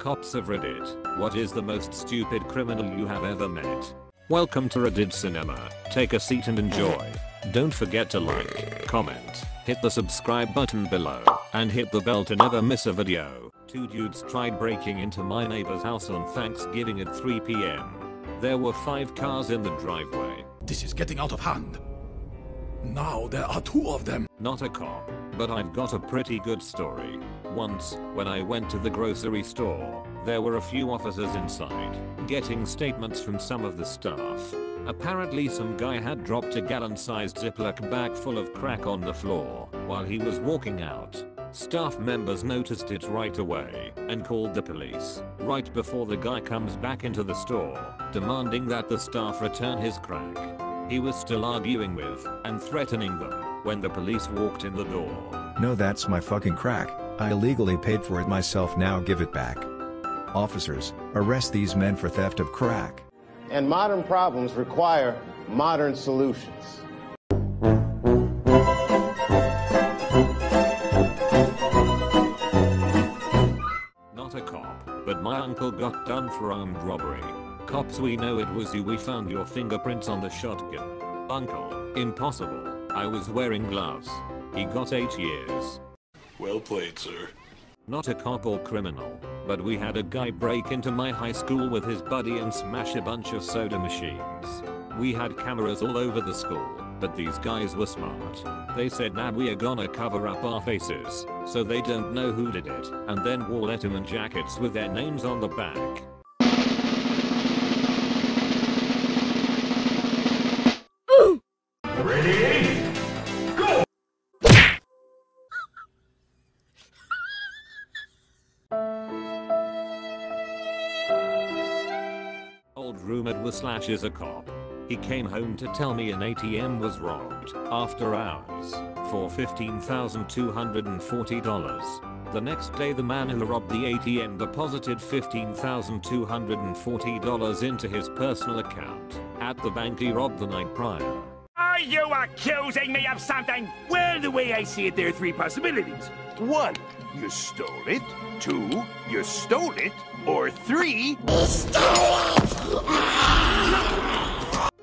Cops of Reddit, what is the most stupid criminal you have ever met? Welcome to Reddit Cinema, take a seat and enjoy. Don't forget to like, comment, hit the subscribe button below, and hit the bell to never miss a video. Two dudes tried breaking into my neighbor's house on Thanksgiving at 3 p.m. There were 5 cars in the driveway. This is getting out of hand. Now there are 2 of them. Not a cop, but I've got a pretty good story. Once, when I went to the grocery store, there were a few officers inside, getting statements from some of the staff. Apparently some guy had dropped a gallon-sized Ziploc bag full of crack on the floor while he was walking out. Staff members noticed it right away and called the police right before the guy comes back into the store, demanding that the staff return his crack. He was still arguing with and threatening them when the police walked in the door. No, that's my fucking crack. I illegally paid for it myself, now give it back. Officers, arrest these men for theft of crack. And modern problems require modern solutions. Not a cop, but my uncle got done for armed robbery. Cops, we know it was you, we found your fingerprints on the shotgun. Uncle, impossible, I was wearing gloves. He got 8 years. Well played, sir. Not a cop or criminal, but we had a guy break into my high school with his buddy and smash a bunch of soda machines. We had cameras all over the school, but these guys were smart. They said, nah, we are gonna cover up our faces so they don't know who did it, and then wore Letterman jackets with their names on the back. Ready? Go! Old roommate was slash is a cop. He came home to tell me an ATM was robbed after hours for $15,240. The next day the man who robbed the ATM deposited $15,240 into his personal account at the bank he robbed the night prior. Are you accusing me of something? Well, the way I see it, there are 3 possibilities. 1, you stole it. 2, you stole it. Or 3,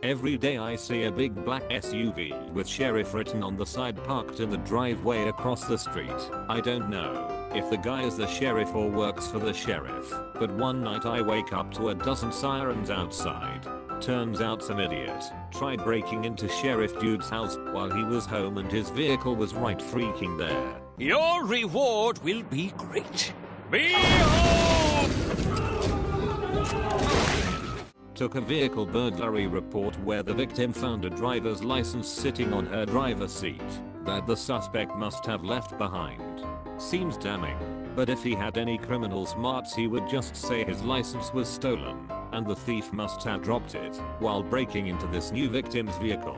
Every day I see a big black SUV with sheriff written on the side parked in the driveway across the street. I don't know if the guy is the sheriff or works for the sheriff, but one night I wake up to a dozen sirens outside. Turns out some idiot tried breaking into Sheriff Dude's house while he was home and his vehicle was right freaking there. your reward will be great. Be home! Took a vehicle burglary report where the victim found a driver's license sitting on her driver's seat that the suspect must have left behind. Seems damning, but if he had any criminal smarts he would just say his license was stolen and the thief must have dropped it while breaking into this new victim's vehicle.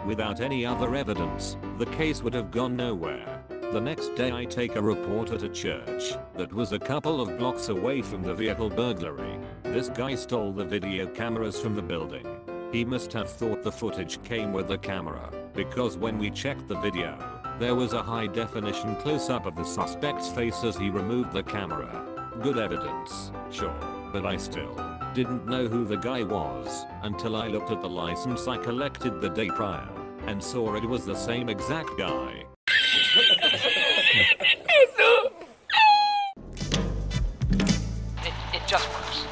Without any other evidence, the case would have gone nowhere. The next day I take a report at a church that was a couple of blocks away from the vehicle burglary. This guy stole the video cameras from the building. He must have thought the footage came with the camera, because when we checked the video, there was a high definition close-up of the suspect's face as he removed the camera. Good evidence, sure, but I still didn't know who the guy was until I looked at the license I collected the day prior and saw it was the same exact guy. It just works.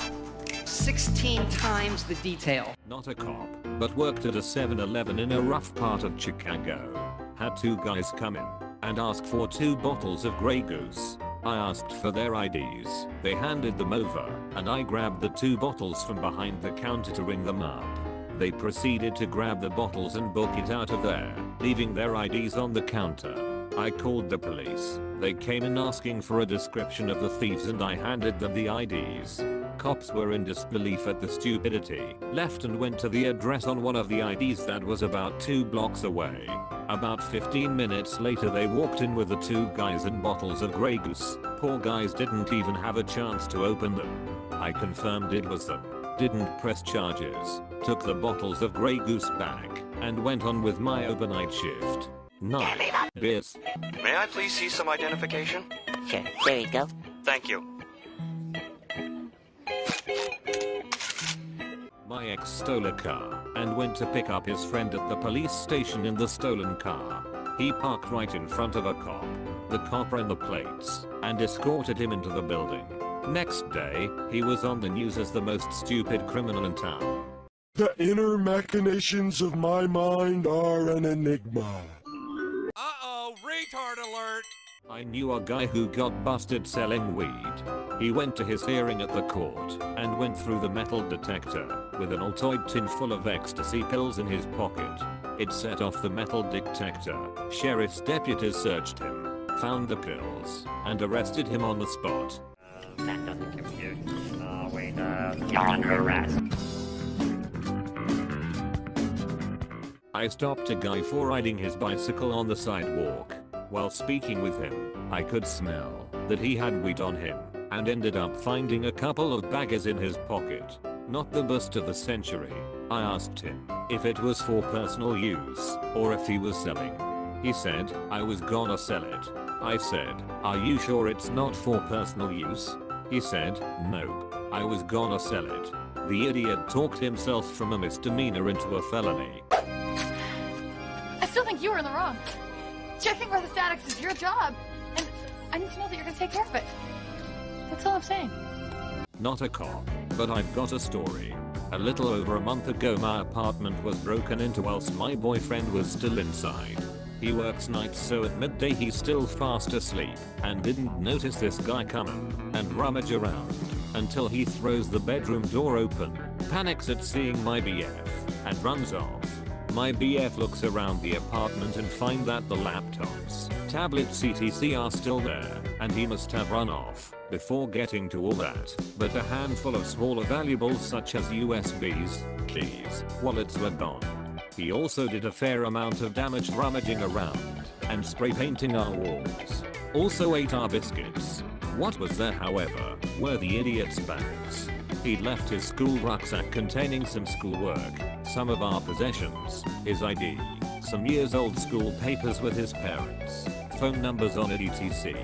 16 times the detail. Not a cop, but worked at a 7-Eleven in a rough part of Chicago. Had 2 guys come in and ask for 2 bottles of Grey Goose. I asked for their IDs. They handed them over, and I grabbed the 2 bottles from behind the counter to ring them up. They proceeded to grab the bottles and book it out of there, leaving their IDs on the counter. I called the police. They came in asking for a description of the thieves and I handed them the IDs. Cops were in disbelief at the stupidity, left and went to the address on one of the IDs that was about 2 blocks away. About 15 minutes later they walked in with the 2 guys and bottles of Grey Goose. Poor guys didn't even have a chance to open them. I confirmed it was them. Didn't press charges, took the bottles of Grey Goose back, and went on with my overnight shift. Night. Biz. May I please see some identification? Sure, there you go. Thank you. My ex stole a car and went to pick up his friend at the police station in the stolen car. He parked right in front of a cop. The cop ran the plates and escorted him into the building. Next day, he was on the news as the most stupid criminal in town. The inner machinations of my mind are an enigma. Uh-oh, retard alert! I knew a guy who got busted selling weed. He went to his hearing at the court and went through the metal detector with an Altoid tin full of ecstasy pills in his pocket. It set off the metal detector. Sheriff's deputies searched him, found the pills, and arrested him on the spot. That doesn't compute. Oh wait, you're under arrest. I stopped a guy for riding his bicycle on the sidewalk. While speaking with him, I could smell that he had weed on him and ended up finding a couple of baggers in his pocket. Not the bust of the century. I asked him if it was for personal use or if he was selling. He said, I was gonna sell it. I said, are you sure it's not for personal use? He said, nope, I was gonna sell it. The idiot talked himself from a misdemeanor into a felony. I still think you were in the wrong. Checking for the statics is your job, and I need to know that you're gonna take care of it. That's all I'm saying. Not a cop, but I've got a story. A little over a month ago my apartment was broken into whilst my boyfriend was still inside. He works nights, so at midday he's still fast asleep and didn't notice this guy coming and rummage around until he throws the bedroom door open, panics at seeing my BF, and runs off. My BF looks around the apartment and find that the laptops, tablets etc are still there, and he must have run off before getting to all that, but a handful of smaller valuables such as USBs, keys, wallets were gone. He also did a fair amount of damage rummaging around and spray painting our walls. Also ate our biscuits. What was there, however, were the idiot's bags. He'd left his school rucksack containing some schoolwork, some of our possessions, his ID, some years old school papers with his parents, phone numbers on it etc.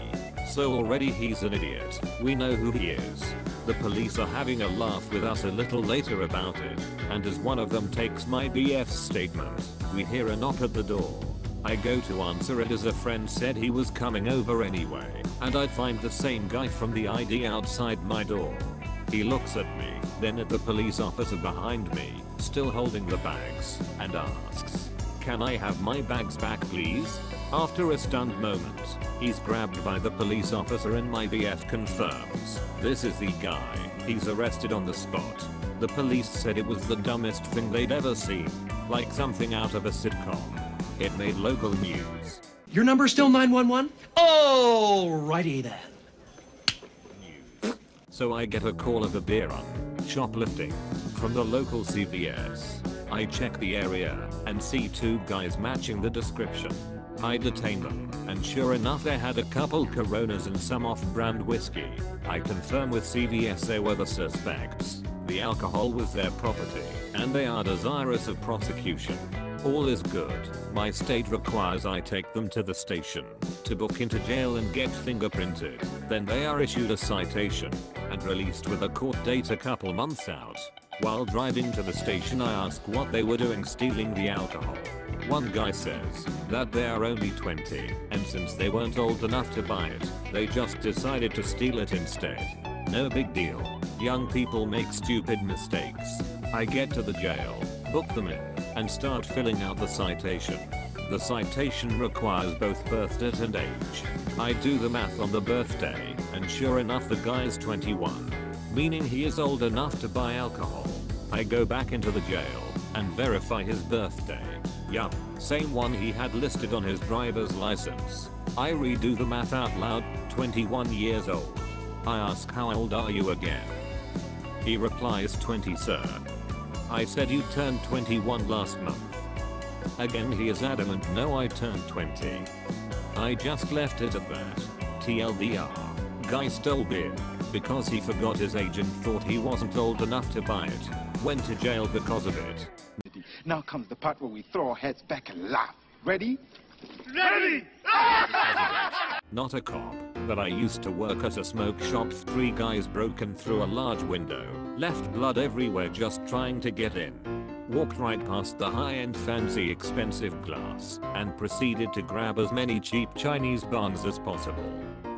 So already he's an idiot. We know who he is. The police are having a laugh with us a little later about it, and as one of them takes my BF's statement, we hear a knock at the door. I go to answer it as a friend said he was coming over anyway, and I find the same guy from the ID outside my door. He looks at me, then at the police officer behind me, still holding the bags, and asks, "Can I have my bags back please?" After a stunned moment, he's grabbed by the police officer and my BF confirms this is the guy. He's arrested on the spot. The police said it was the dumbest thing they'd ever seen, like something out of a sitcom. It made local news. Your number's still 911? Alrighty then. So I get a call of a beer run, shoplifting, from the local CVS. I check the area and see two guys matching the description. I detain them, and sure enough they had a couple Coronas and some off-brand whiskey. I confirm with CVS they were the suspects. The alcohol was their property, and they are desirous of prosecution. All is good. My state requires I take them to the station to book into jail and get fingerprinted. Then they are issued a citation and released with a court date a couple months out. While driving to the station I ask what they were doing stealing the alcohol. One guy says that they are only 20, and since they weren't old enough to buy it, they just decided to steal it instead. No big deal. Young people make stupid mistakes. I get to the jail, book them in, and start filling out the citation. The citation requires both birth date and age. I do the math on the birthday, and sure enough the guy is 21, meaning he is old enough to buy alcohol. I go back into the jail and verify his birthday. Yup, same one he had listed on his driver's license. I redo the math out loud, 21 years old. I ask how old are you again? He replies 20 sir. I said you turned 21 last month. Again he is adamant no I turned 20. I just left it at that. TLDR. Guy stole beer because he forgot his age and thought he wasn't old enough to buy it. Went to jail because of it. Now comes the part where we throw our heads back and laugh. Ready? Ready! not a cop, but I used to work at a smoke shop. 3 guys broken through a large window, left blood everywhere just trying to get in. Walked right past the high-end fancy expensive glass, and proceeded to grab as many cheap Chinese barns as possible.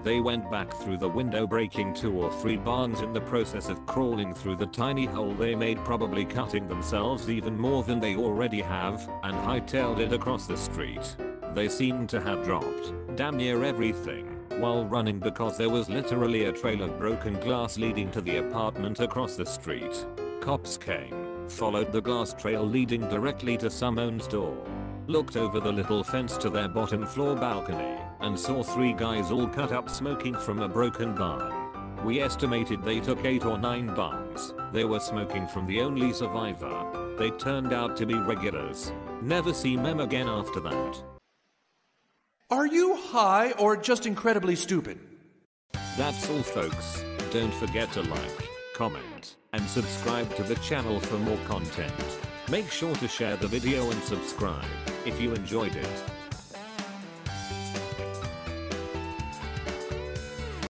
They went back through the window, breaking 2 or 3 barns in the process of crawling through the tiny hole they made, probably cutting themselves even more than they already have, and hightailed it across the street. They seemed to have dropped damn near everything while running, because there was literally a trail of broken glass leading to the apartment across the street. Cops came, followed the glass trail leading directly to someone's door, looked over the little fence to their bottom floor balcony, and saw 3 guys all cut up smoking from a broken barn. We estimated they took 8 or 9 barns. They were smoking from the only survivor. They turned out to be regulars. Never see them again after that. Are you high or just incredibly stupid? That's all, folks. Don't forget to like, comment, and subscribe to the channel for more content. Make sure to share the video and subscribe if you enjoyed it.